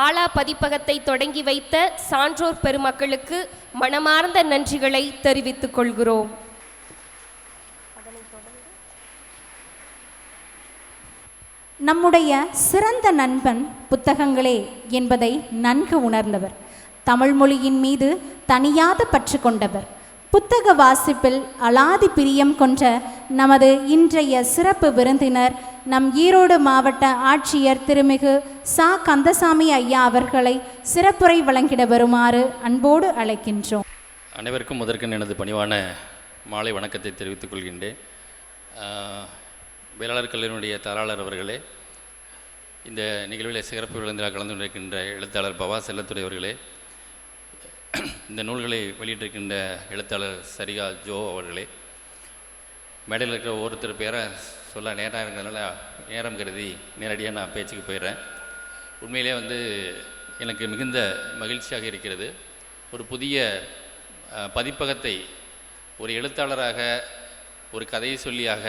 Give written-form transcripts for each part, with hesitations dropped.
ஆலா பதிப்பகத்தை தொடங்கி வைத்த சான்றோர் பெருமக்களுக்கு மனமார்ந்த நன்றிகளை தெரிவித்துக் கொள்கிறோம். நம்முடைய சிறந்த நண்பன் புத்தகங்களே என்பதை நன்கு உணர்ந்தவர், தமிழ் மொழியின் மீது தனியாத பற்று கொண்டவர், புத்தக வாசிப்பில் அலாதி பிரியம் கொண்ட நமது இன்றைய சிறப்பு விருந்தினர் நம் ஈரோடு மாவட்ட ஆட்சியர் திருமிகு சா. கந்தசாமி ஐயா அவர்களை சிறப்புரை வழங்கிட வருமாறு அன்போடு அழைக்கின்றோம். அனைவருக்கும் முதற்கண் எனது பணிவான மாலை வணக்கத்தை தெரிவித்துக் கொள்கின்றேன். வேளாளர் கல்லூரியினுடைய தாளாளர் அவர்களே, இந்த நிகழ்வில் சிறப்பு விருந்தில் கலந்து கொண்டிருக்கின்ற எழுத்தாளர் பவா செல்லத்துறை அவர்களே, இந்த நூல்களை வெளியிட்டிருக்கின்ற எழுத்தாளர் சரிகா ஜோ அவர்களே, மேடையில் இருக்கிற ஒவ்வொருத்தர் பேரை சொல்ல நேரம் இருக்கிறதுனால நேரம் கருதி நேரடியாக நான் பேச்சுக்கு போயிடுறேன். உண்மையிலே எனக்கு மிகுந்த மகிழ்ச்சியாக இருக்கிறது. ஒரு புதிய பதிப்பகத்தை ஒரு எழுத்தாளராக, ஒரு கதையை சொல்லியாக,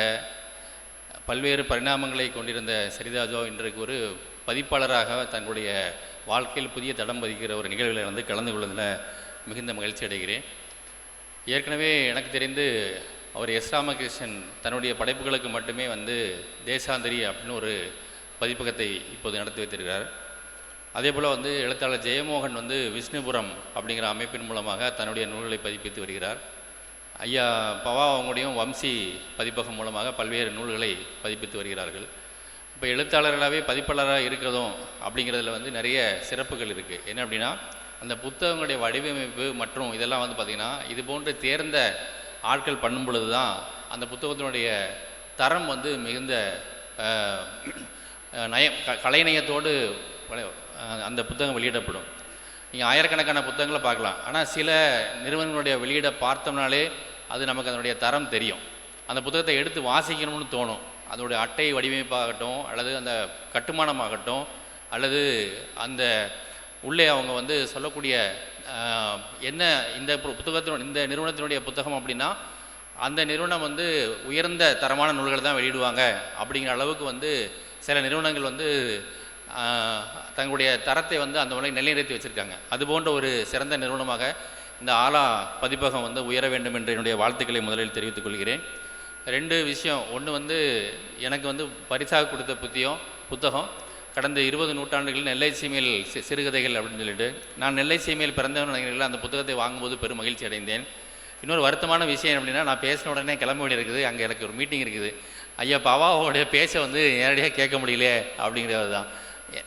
பல்வேறு பரிணாமங்களை கொண்டிருந்த சரிதா ஜோ இன்றைக்கு ஒரு பதிப்பாளராக தன்னுடைய வாழ்க்கையில் புதிய தடம் பதிக்கிற ஒரு நிகழ்வில் கலந்து கொள்வதில் மிகுந்த மகிழ்ச்சி அடைகிறேன். ஏற்கனவே எனக்கு தெரிந்து அவர் எஸ். ராமகிருஷ்ணன் தன்னுடைய படைப்புகளுக்கு மட்டுமே தேசாந்தரி அப்படின்னு ஒரு பதிப்பகத்தை இப்போது நடத்தி வைத்திருக்கிறார். அதே போல் எழுத்தாளர் ஜெயமோகன் விஷ்ணுபுரம் அப்படிங்கிற அமைப்பின் மூலமாக தன்னுடைய நூல்களை பதிப்பித்து வருகிறார். ஐயா பவா அவங்களுடையும் வம்சி பதிப்பகம் மூலமாக பல்வேறு நூல்களை பதிப்பித்து வருகிறார்கள். இப்போ எழுத்தாளர்களாகவே பதிப்பாளராக இருக்கிறதும் அப்படிங்கிறதுல நிறைய சிறப்புகள் இருக்குது. என்ன அப்படின்னா, அந்த புத்தகங்களுடைய வடிவமைப்பு மற்றும் இதெல்லாம் பார்த்திங்கன்னா இது போன்று தேர்ந்த ஆட்கள் பண்ணும் பொழுது தான் அந்த புத்தகத்தினுடைய தரம் மிகுந்த கலைநயத்தோடு அந்த புத்தகம் வெளியிடப்படும். நீங்கள் ஆயிரக்கணக்கான புத்தகங்களை பார்க்கலாம், ஆனால் சில நிறுவனங்களுடைய வெளியிட பார்த்தோம்னாலே அது நமக்கு அதனுடைய தரம் தெரியும். அந்த புத்தகத்தை எடுத்து வாசிக்கணும்னு தோணும். அதனுடைய அட்டை வடிவமைப்பாகட்டும், அல்லது அந்த கட்டுமானமாகட்டும், அல்லது அந்த உள்ளே அவங்க சொல்லக்கூடிய என்ன இந்த புத்தகத்தினுடைய இந்த நிறுவனத்தினுடைய புத்தகம் அப்படின்னா அந்த நிறுவனம் உயர்ந்த தரமான நூல்களை தான் வெளியிடுவாங்க அப்படிங்கிற அளவுக்கு சில நிறுவனங்கள் தங்களுடைய தரத்தை அந்த முறை நிலைநிறுத்தி வச்சுருக்காங்க. அதுபோன்ற ஒரு சிறந்த நிறுவனமாக இந்த ஆலா பதிப்பகம் உயர வேண்டும் என்று என்னுடைய வாழ்த்துக்களை முதலில் தெரிவித்துக் கொள்கிறேன். ரெண்டு விஷயம். ஒன்று எனக்கு பரிசாக கொடுத்த புத்தகம் கடந்த 20 நூற்றாண்டுகளில் நெல்லை சீமையில் சிறுகதைகள் அப்படின்னு சொல்லிட்டு நான் நெல்லை சீமையில் பிறந்தவன் அந்த புத்தகத்தை வாங்கும்போது பெரும் மகிழ்ச்சி அடைந்தேன். இன்னொரு வருத்தமான விஷயம் அப்படின்னா, நான் பேசின உடனே கிளம்ப வேண்டி இருக்குது, அங்கே எனக்கு ஒரு மீட்டிங் இருக்குது. ஐயா பவாவோடைய பேச்ச நேரடியாக கேட்க முடியலையே அப்படிங்கிறது தான்.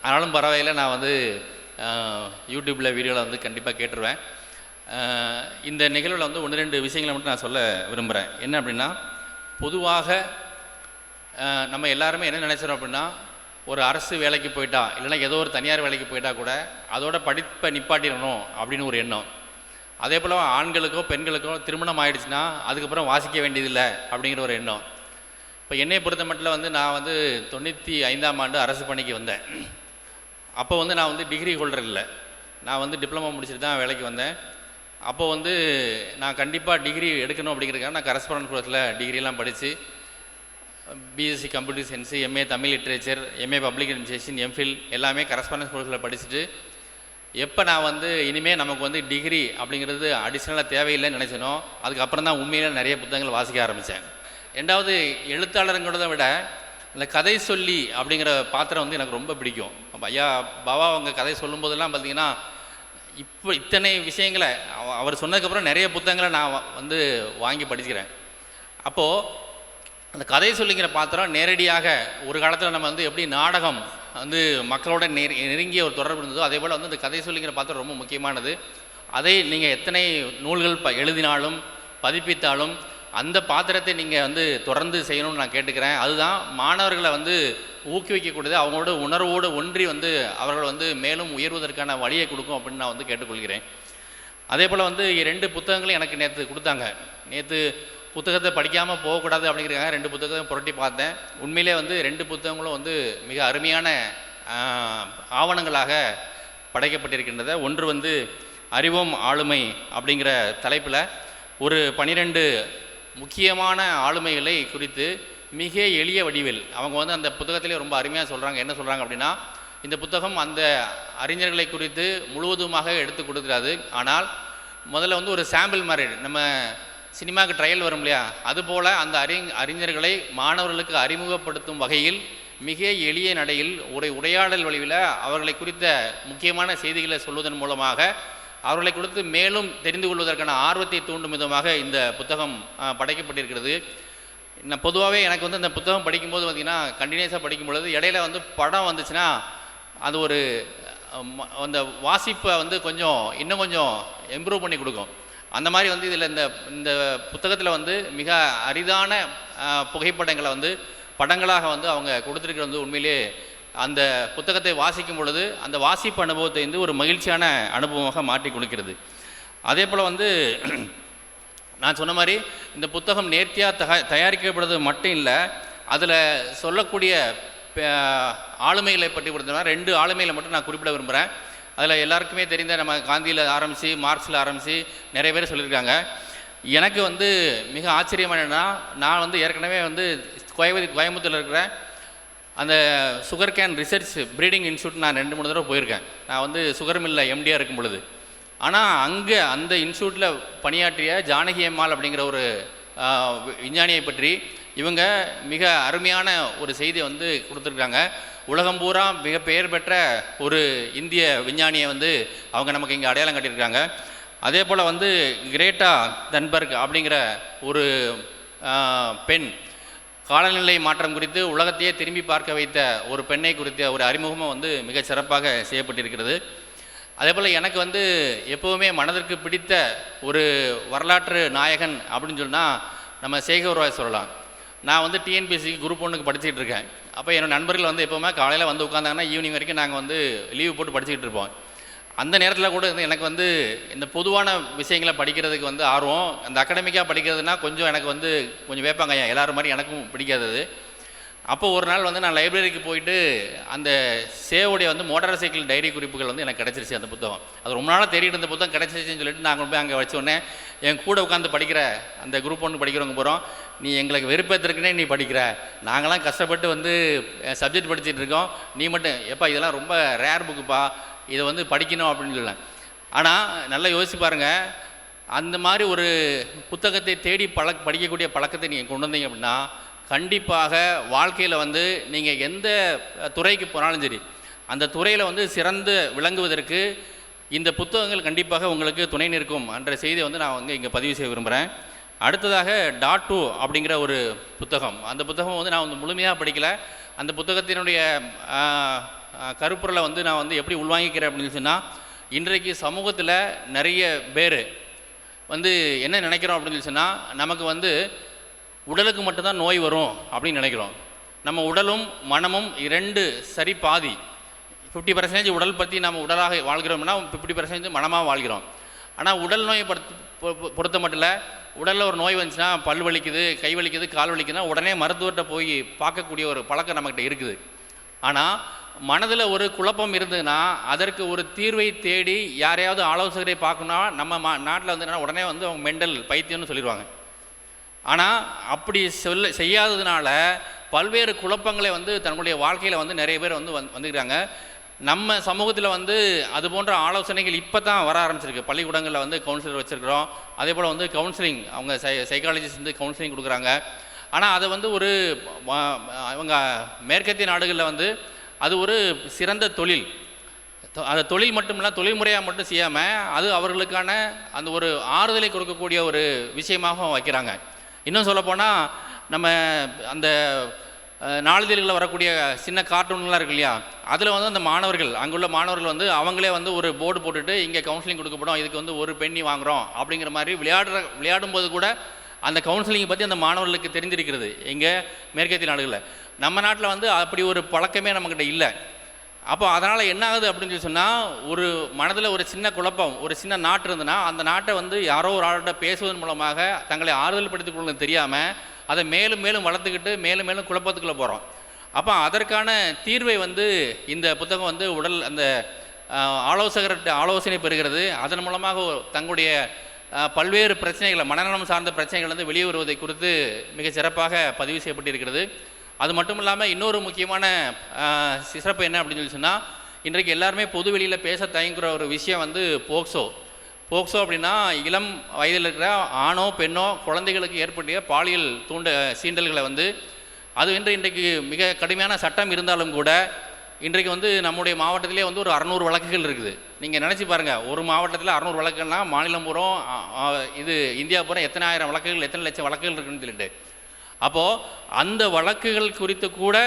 ஆனாலும் பரவாயில்லை, நான் யூடியூப்பில் வீடியோவில் கண்டிப்பாக கேட்டுருவேன். இந்த நிகழ்வில் 1-2 விஷயங்களை மட்டும் நான் சொல்ல விரும்புகிறேன். என்ன அப்படின்னா, பொதுவாக நம்ம எல்லாருமே என்ன நினைச்சிடும் அப்படின்னா, ஒரு அரசு வேலைக்கு போயிட்டா இல்லைனா ஏதோ ஒரு தனியார் வேலைக்கு போயிட்டா கூட அதோட படிப்பை நிப்பாட்டிடணும் அப்படின்னு ஒரு எண்ணம். அதே போல் ஆண்களுக்கோ பெண்களுக்கோ திருமணம் ஆகிடுச்சுன்னா அதுக்கப்புறம் வாசிக்க வேண்டியதில்லை அப்படிங்கிற ஒரு எண்ணம். இப்போ என்னை பொறுத்த மட்டும் நான் 95ஆம் ஆண்டு அரசு பணிக்கு வந்தேன். அப்போ நான் டிகிரி ஹோல்டர் இல்லை, நான் டிப்ளமோ முடிச்சுட்டு தான் வேலைக்கு வந்தேன். அப்போ நான் கண்டிப்பாக டிகிரி எடுக்கணும் அப்படிங்கிறதுக்காக நான் கரஸ்பாண்டன்ட் கோர்ஸில் டிகிரிலாம் படித்து BSc computer science, MA Tamil literature, MA public administration, MPhil எல்லாமே கரஸ்பாண்டன்ஸ் கோர்ஸில் படிச்சுட்டு எப்போ நான் இனிமேல் நமக்கு டிகிரி அப்படிங்கிறது அடிஷ்னலாக தேவையில்லைன்னு நினச்சனோ அதுக்கப்புறம் தான் உண்மையில நிறைய புத்தகங்கள் வாசிக்க ஆரம்பித்தேன். ரெண்டாவது, எழுத்தாளருங்கிறத விட இந்த கதை சொல்லி அப்படிங்கிற பாத்திரம் எனக்கு ரொம்ப பிடிக்கும். ஐயா பாபா அவங்க கதை சொல்லும்போதெல்லாம் பார்த்திங்கன்னா இப்போ இத்தனை விஷயங்களை அவர் சொன்னதுக்கப்புறம் நிறைய புத்தகங்களை நான் வாங்கி படிச்சுக்கிறேன். அப்போது அந்த கதை சொல்லிங்கிற பாத்திரம் நேரடியாக ஒரு காலத்தில் நம்ம எப்படி நாடகம் மக்களோட நெருங்கிய ஒரு தொடர்பு இருந்ததோ அதே போல் அந்த கதை சொல்லிங்கிற பாத்திரம் ரொம்ப முக்கியமானது. அதை நீங்கள் எத்தனை நூல்கள் எழுதினாலும் பதிப்பித்தாலும் அந்த பாத்திரத்தை நீங்கள் தொடர்ந்து செய்யணும்னு நான் கேட்டுக்கிறேன். அதுதான் மாணவர்களை ஊக்குவிக்கக்கூடியது, அவங்களோட உணர்வோடு ஒன்றி அவர்கள் மேலும் உயர்வதற்கான வழியை கொடுக்கும் அப்படின்னு நான் கேட்டுக்கொள்கிறேன். அதே போல் 2 புத்தகங்களும் எனக்கு நேற்று கொடுத்தாங்க. நேற்று புத்தகத்தை படிக்காமல் போகக்கூடாது அப்படிங்கிறதுக்காக 2 புத்தகத்தை புரட்டி பார்த்தேன். உண்மையிலே 2 புத்தகங்களும் மிக அருமையான ஆவணங்களாக படைக்கப்பட்டிருக்கின்றன. ஒன்று அறிவோம் ஆளுமை அப்படிங்கிற தலைப்பில் ஒரு 12 முக்கியமான ஆளுமைகளை குறித்து மிக எளிய வடிவில் அவங்க அந்த புத்தகத்திலே ரொம்ப அருமையாக சொல்கிறாங்க. என்ன சொல்கிறாங்க அப்படின்னா, இந்த புத்தகம் அந்த அறிஞர்களை குறித்து முழுவதுமாக எடுத்து கொடுக்குறாது. ஆனால் முதல்ல வந்து ஒரு சாம்பிள் மாதிரி நம்ம சினிமாவுக்கு ட்ரையல் வரும் இல்லையா, அதுபோல் அந்த அறிஞர்களை மாணவர்களுக்கு அறிமுகப்படுத்தும் வகையில் மிக எளிய நடையில் உரையாடல் வழியில் அவர்களை குறித்த முக்கியமான செய்திகளை சொல்வதன் மூலமாக அவர்களை குறித்து மேலும் தெரிந்து கொள்வதற்கான ஆர்வத்தை தூண்டும் விதமாக இந்த புத்தகம் படைக்கப்பட்டிருக்கிறது. நான் பொதுவாகவே எனக்கு வந்து இந்த புத்தகம் படிக்கும்போது பார்த்திங்கன்னா கண்டினியூஸாக படிக்கும்பொழுது இடையில வந்து படம் வந்துச்சுன்னா அது ஒரு அந்த வாசிப்பை வந்து இன்னும் கொஞ்சம் இம்ப்ரூவ் பண்ணி கொடுக்கும். அந்த மாதிரி வந்து இதில் இந்த புத்தகத்தில் வந்து மிக அரிதான புகைப்படங்களை வந்து படங்களாக வந்து அவங்க கொடுத்துருக்கிறது வந்து உண்மையிலே அந்த புத்தகத்தை வாசிக்கும் பொழுது அந்த வாசிப்பு அனுபவத்தை வந்து ஒரு மகிழ்ச்சியான அனுபவமாக மாற்றி கொடுக்கிறது. அதே போல் வந்து நான் சொன்ன மாதிரி இந்த புத்தகம் நேர்த்தியாக தயாரிக்கப்படுறது மட்டும் இல்லை, அதில் சொல்லக்கூடிய ஆளுமைகளை பற்றி கொடுத்தோம்னா 2 ஆளுமைகளை மட்டும் நான் குறிப்பிட விரும்புகிறேன். அதில் எல்லாருக்குமே தெரிந்த நம்ம காந்தியில் ஆரம்பித்து மார்க்ஸில் ஆரம்பித்து நிறைய பேர் சொல்லியிருக்காங்க. எனக்கு வந்து மிக ஆச்சரியமான என்னன்னா, நான் வந்து ஏற்கனவே வந்து கோயம்புத்தூரில் இருக்கிற அந்த sugar cane research breeding institute நான் 2-3 தடவை போயிருக்கேன். நான் வந்து சுகர் மில்லில் எம்டியாக இருக்கும் பொழுது. ஆனால் அங்கே அந்த இன்ஸ்டியூட்டில் பணியாற்றிய ஜானகி அம்மாள் அப்படிங்கிற ஒரு விஞ்ஞானியை பற்றி இவங்க மிக அருமையான ஒரு செய்தியை வந்து கொடுத்துருக்காங்க. உலகம் பூரா மிக பெயர் பெற்ற ஒரு இந்திய விஞ்ஞானியை வந்து அவங்க நமக்கு இங்கே அடையாளம் காட்டியிருக்காங்க. அதே போல் வந்து கிரேட்டா தன்பர்க் அப்படிங்கிற ஒரு பெண் காலநிலை மாற்றம் குறித்து உலகத்தையே திரும்பி பார்க்க வைத்த ஒரு பெண்ணை குறித்த ஒரு அறிமுகமும் வந்து மிக சிறப்பாக செய்யப்பட்டிருக்கிறது. அதே போல் எனக்கு வந்து எப்போவுமே மனதிற்கு பிடித்த ஒரு வரலாற்று நாயகன் அப்படின்னு சொன்னால் நம்ம சேகர்ராய் சொல்லலாம். நான் வந்து டிஎன்பிஎஸ்சிக்கு குரூப் 1க்கு படிச்சுக்கிட்டு இருக்கேன். அப்போ என்னோடய நண்பர்கள் வந்து எப்போவுமே காலையில் வந்து உட்காந்தாங்கன்னா ஈவினிங் வரைக்கும் நாங்கள் வந்து லீவு போட்டு படிச்சுக்கிட்டு இருப்போம். அந்த நேரத்தில் கூட எனக்கு வந்து இந்த பொதுவான விஷயங்களை படிக்கிறதுக்கு வந்து ஆர்வம். அந்த அகடமிக்காக படிக்கிறதுனா எனக்கு வந்து கொஞ்சம் வேப்பாங்க எல்லோரும் மாதிரி எனக்கும் பிடிக்காதது. அப்போ ஒரு நாள் வந்து நான் லைப்ரரிக்கு போயிட்டு அந்த சேவுடைய வந்து மோட்டார் சைக்கிள் டைரி குறிப்புகள் வந்து எனக்கு கிடச்சிருச்சு. அந்த புத்தகம் அது ரொம்ப நாளாக தேடிட்டு இருந்த புத்தகம் கிடச்சிருச்சுன்னு சொல்லிட்டு நாங்கள் போய் அங்கே வச்சோடனே என் கூட உட்காந்து படிக்கிற அந்த குரூப் 1 படிக்கிறவங்க போகிறோம், நீ எங்களுக்கு வெறுப்பேற்றுக்குனே நீ படிக்கிற, நாங்களாம் கஷ்டப்பட்டு வந்து சப்ஜெக்ட் படிச்சுட்டு இருக்கோம், நீ மட்டும் எப்பா இதெல்லாம் ரொம்ப ரேர் புக்குப்பா, இதை வந்து படிக்கணும் அப்படின்னு சொல்லலாம். ஆனால் நல்லா யோசிச்சு பாருங்கள், அந்த மாதிரி ஒரு புத்தகத்தை தேடி படிக்கக்கூடிய பழக்கத்தை நீங்கள் கொண்டு வந்தீங்க அப்படின்னா கண்டிப்பாக வாழ்க்கையில் வந்து நீங்கள் எந்த துறைக்கு போனாலும் சரி அந்த துறையில் வந்து சிறந்து விளங்குவதற்கு இந்த புத்தகங்கள் கண்டிப்பாக உங்களுக்கு துணை நிற்கும் என்ற செய்தியை வந்து நான் வந்து இங்கே பதிவு செய்ய விரும்புகிறேன். அடுத்ததாக .2 அப்படிங்கிற ஒரு புத்தகம். அந்த புத்தகம் வந்து நான் வந்து முழுமையாக படிக்கலை. அந்த புத்தகத்தினுடைய கருப்பொருளை வந்து நான் வந்து எப்படி உள்வாங்கிக்கிறேன் அப்படின்னு சொன்னால், இன்றைக்கு சமூகத்தில் நிறைய பேர் வந்து என்ன நினைக்கிறோம் அப்படின்னு சொன்னால், நமக்கு வந்து உடலுக்கு மட்டும்தான் நோய் வரும் அப்படின்னு நினைக்கிறோம். நம்ம உடலும் மனமும் 2 சரி பாதி. 50% உடல் பற்றி நம்ம உடலாக வாழ்கிறோம்னா 50% மனமாக வாழ்கிறோம். ஆனால் உடல் நோயை பொறுத்த மட்டும் இல்லை, உடலில் ஒரு நோய் வந்துச்சுன்னா பல் வலிக்குது, கை வலிக்குது, கால் வலிக்குதுன்னா உடனே மருத்துவர்கிட்ட போய் பார்க்கக்கூடிய ஒரு பழக்கம் நம்மகிட்ட இருக்குது. ஆனால் மனதில் ஒரு குழப்பம் இருந்ததுன்னா அதற்கு ஒரு தீர்வை தேடி யாரையாவது ஆலோசகரை பார்க்கணுன்னா நம்ம நாட்டில் வந்து உடனே வந்து அவங்க மெண்டல் பைத்தியம்னு சொல்லிடுவாங்க. ஆனால் அப்படி செய்யாததுனால பல்வேறு குழப்பங்களை வந்து தன்னுடைய வாழ்க்கையில் வந்து நிறைய பேர் வந்து வந்துக்கிறாங்க. நம்ம சமூகத்தில் வந்து அது போன்ற ஆலோசனைகள் இப்போ தான் வர ஆரம்பிச்சிருக்கு. பள்ளிக்கூடங்களில் வந்து கவுன்சிலர் வச்சுருக்கிறோம். அதே போல் வந்து கவுன்சிலிங் அவங்க சைக்காலஜிஸ்ட் வந்து கவுன்சிலிங் கொடுக்குறாங்க. ஆனால் அதை வந்து ஒரு அவங்க மேற்கத்திய நாடுகளில் வந்து அது ஒரு சிறந்த தொழில். அந்த தொழில் மட்டுமில்ல, தொழில்முறையாக மட்டும் செய்யாமல் அது அவர்களுக்கான அந்த ஒரு ஆறுதலை கொடுக்கக்கூடிய ஒரு விஷயமாக வைக்கிறாங்க. இன்னும் சொல்லப்போனால் நம்ம அந்த நாளிதழ்களில் வரக்கூடிய சின்ன கார்ட்டூன்லாம் இருக்கு இல்லையா, அதில் வந்து அந்த மாணவர்கள் அங்குள்ள மாணவர்கள் வந்து அவங்களே வந்து ஒரு போர்டு போட்டுட்டு இங்கே கவுன்சிலிங் கொடுக்கப்படும், இதுக்கு வந்து 1 பென்னி வாங்குகிறோம் அப்படிங்கிற மாதிரி விளையாடும்போது கூட அந்த கவுன்சிலிங்கை பற்றி அந்த மாணவர்களுக்கு தெரிஞ்சிருக்கிறது எங்கே மேற்கத்திய நாடுகளில். நம்ம நாட்டில் வந்து அப்படி ஒரு பழக்கமே நம்மக்கிட்ட இல்லை. அப்போ அதனால் என்ன ஆகுது அப்படின்னு சொல்லி சொன்னால், ஒரு மனதில் ஒரு சின்ன குழப்பம், ஒரு சின்ன நாட்டு இருந்ததுன்னா அந்த நாட்டை வந்து யாரோ ஒரு ஆள்கிட்ட பேசுவதன் மூலமாக தங்களை ஆறுதல் படுத்திக் கொள்வது தெரியாமல் அதை மேலும் மேலும் வளர்த்துக்கிட்டு மேலும் மேலும் குழப்பத்துக்குள்ளே போகிறோம். அப்போ அதற்கான தீர்வை வந்து இந்த புத்தகம் வந்து அந்த ஆலோசகர்கிட்ட ஆலோசனை பெறுகிறது. அதன் மூலமாக தங்களுடைய பல்வேறு பிரச்சனைகளை, மனநலம் சார்ந்த பிரச்சனைகள் வந்து வெளியே வருவதை குறித்து மிக சிறப்பாக பதிவு செய்யப்பட்டிருக்கிறது. அது மட்டும் இல்லாமல் இன்னொரு முக்கியமான சிறப்பு என்ன அப்படின்னு சொல்லி சொன்னால், இன்றைக்கு எல்லாருமே பொது வெளியில் பேச தயங்குற ஒரு விஷயம் வந்து போக்சோ. போக்சோ அப்படின்னா இளம் வயதில் இருக்கிற ஆணோ பெண்ணோ குழந்தைகளுக்கு ஏற்பட்ட பாலியல் சீண்டல்களை வந்து அது இன்றைக்கு மிக கடுமையான சட்டம் இருந்தாலும் கூட இன்றைக்கு வந்து நம்முடைய மாவட்டத்திலே வந்து ஒரு 600 வழக்குகள் இருக்குது. நீங்கள் நினச்சி பாருங்கள், ஒரு மாவட்டத்தில் 600 வழக்குகள்னால் மாநிலம் பூரம் இது இந்தியா பூரா எத்தனை ஆயிரம் வழக்குகள் எத்தனை லட்சம் வழக்குகள் இருக்குன்னு சொல்லிட்டு, அப்போது அந்த வழக்குகள் குறித்து கூட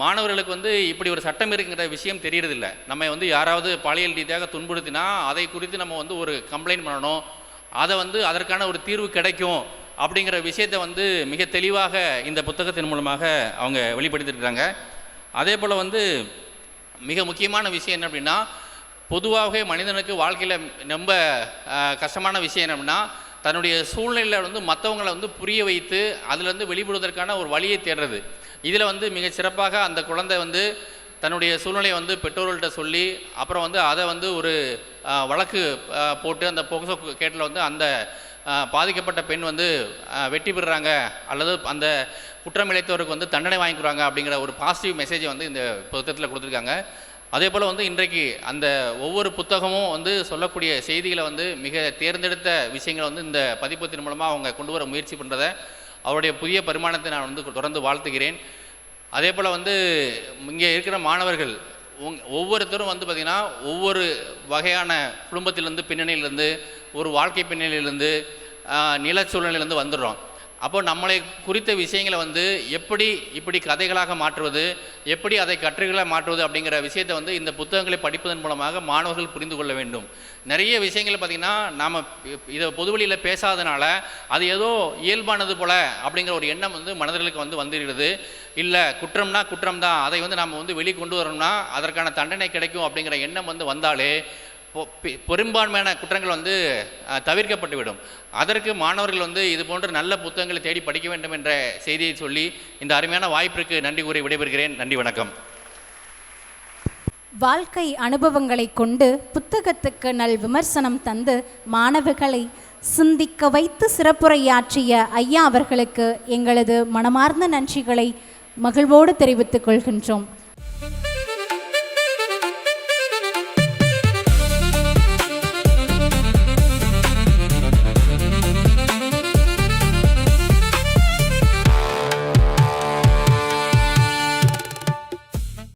மாணவர்களுக்கு வந்து இப்படி ஒரு சட்டம் இருக்குங்கிற விஷயம் தெரியறதில்லை. நம்ம வந்து யாராவது பாலியல் ரீதியாக துன்புறுத்தினா அதை குறித்து நம்ம வந்து ஒரு கம்ப்ளைண்ட் பண்ணணும், அதை வந்து அதற்கான ஒரு தீர்வு கிடைக்கும் அப்படிங்கிற விஷயத்தை வந்து மிக தெளிவாக இந்த புத்தகத்தின் மூலமாக அவங்க வெளிப்படுத்தியிருக்கிறாங்க. அதே போல் வந்து மிக முக்கியமான விஷயம் என்ன அப்படின்னா, பொதுவாகவே மனிதனுக்கு வாழ்க்கையில் ரொம்ப கஷ்டமான விஷயம் என்ன அப்படின்னா, தன்னுடைய சூழ்நிலையில் வந்து மற்றவங்களை வந்து புரிய வைத்து அதிலேருந்து வெளிப்படுவதற்கான ஒரு வழியை தேடுறது. இதில் வந்து மிக சிறப்பாக அந்த குழந்தை வந்து தன்னுடைய சூழ்நிலையை வந்து பெற்றோர்கள்ட்ட சொல்லி அப்புறம் வந்து அதை வந்து ஒரு வழக்கு போட்டு அந்த போக்சோ கேட்டில் வந்து அந்த பாதிக்கப்பட்ட பெண் வந்து வெற்றி பெறுறாங்க அல்லது அந்த குற்றம் இழைத்தவருக்கு வந்து தண்டனை வாங்கிக்கிறாங்க அப்படிங்கிற ஒரு பாசிட்டிவ் மெசேஜை வந்து இந்த புத்தகத்தில் கொடுத்துருக்காங்க. அதே போல் வந்து இன்றைக்கு அந்த ஒவ்வொரு புத்தகமும் வந்து சொல்லக்கூடிய செய்திகளை வந்து மிக தேர்ந்தெடுத்த விஷயங்களை வந்து இந்த பதிப்பத்தின் மூலமாக அவங்க கொண்டு வர முயற்சி பண்ணுறதை அவருடைய புதிய பரிமாணத்தை நான் வந்து தொடர்ந்து வாழ்த்துகிறேன். அதே போல் வந்து இங்கே இருக்கிற மாணவர்கள் ஒவ்வொருத்தரும் வந்து பார்த்திங்கன்னா ஒவ்வொரு வகையான குடும்பத்திலேருந்து பின்னணியிலேருந்து ஒரு வாழ்க்கை பின்னணியிலேருந்து நில சூழ்நிலையிலேருந்து வந்துடுறோம். அப்போ நம்மளை குறித்த விஷயங்களை வந்து எப்படி இப்படி கதைகளாக மாற்றுவது, எப்படி அதை கட்டுரைகளாக மாற்றுவது அப்படிங்கிற விஷயத்தை வந்து இந்த புத்தகங்களை படிப்பதன் மூலமாக மாணவர்கள் புரிந்து கொள்ள வேண்டும். நிறைய விஷயங்கள் பார்த்திங்கன்னா நாம் இதை பொதுவெளியில் பேசாதனால அது ஏதோ இயல்பானது போல் அப்படிங்கிற ஒரு எண்ணம் வந்து மனிதர்களுக்கு வந்து வந்துடுகிறது. இல்லை குற்றம்னா குற்றம் தான், அதை வந்து நாம் வந்து வெளிக்கொண்டு வரணும்னா அதற்கான தண்டனை கிடைக்கும் அப்படிங்கிற எண்ணம் வந்து வந்தாலே பெரும்பான்மையான குற்றங்கள் வந்து தவிர்க்கப்பட்டுவிடும். அதற்கு மாணவர்கள் வந்து இது போன்ற நல்ல புத்தகங்களை தேடி படிக்க வேண்டும் என்ற செய்தியை சொல்லி இந்த அருமையான வாய்ப்பிற்கு நன்றி கூறி விடைபெறுகிறேன். நன்றி, வணக்கம். வாழ்க்கை அனுபவங்களை கொண்டு புத்தகத்துக்கு நல் விமர்சனம் தந்து மாணவர்களை சிந்திக்க வைத்து சிறப்புரையாற்றிய ஐயா அவர்களுக்கு எங்களது மனமார்ந்த நன்றிகளை மகிழ்வோடு தெரிவித்துக் கொள்கின்றோம்.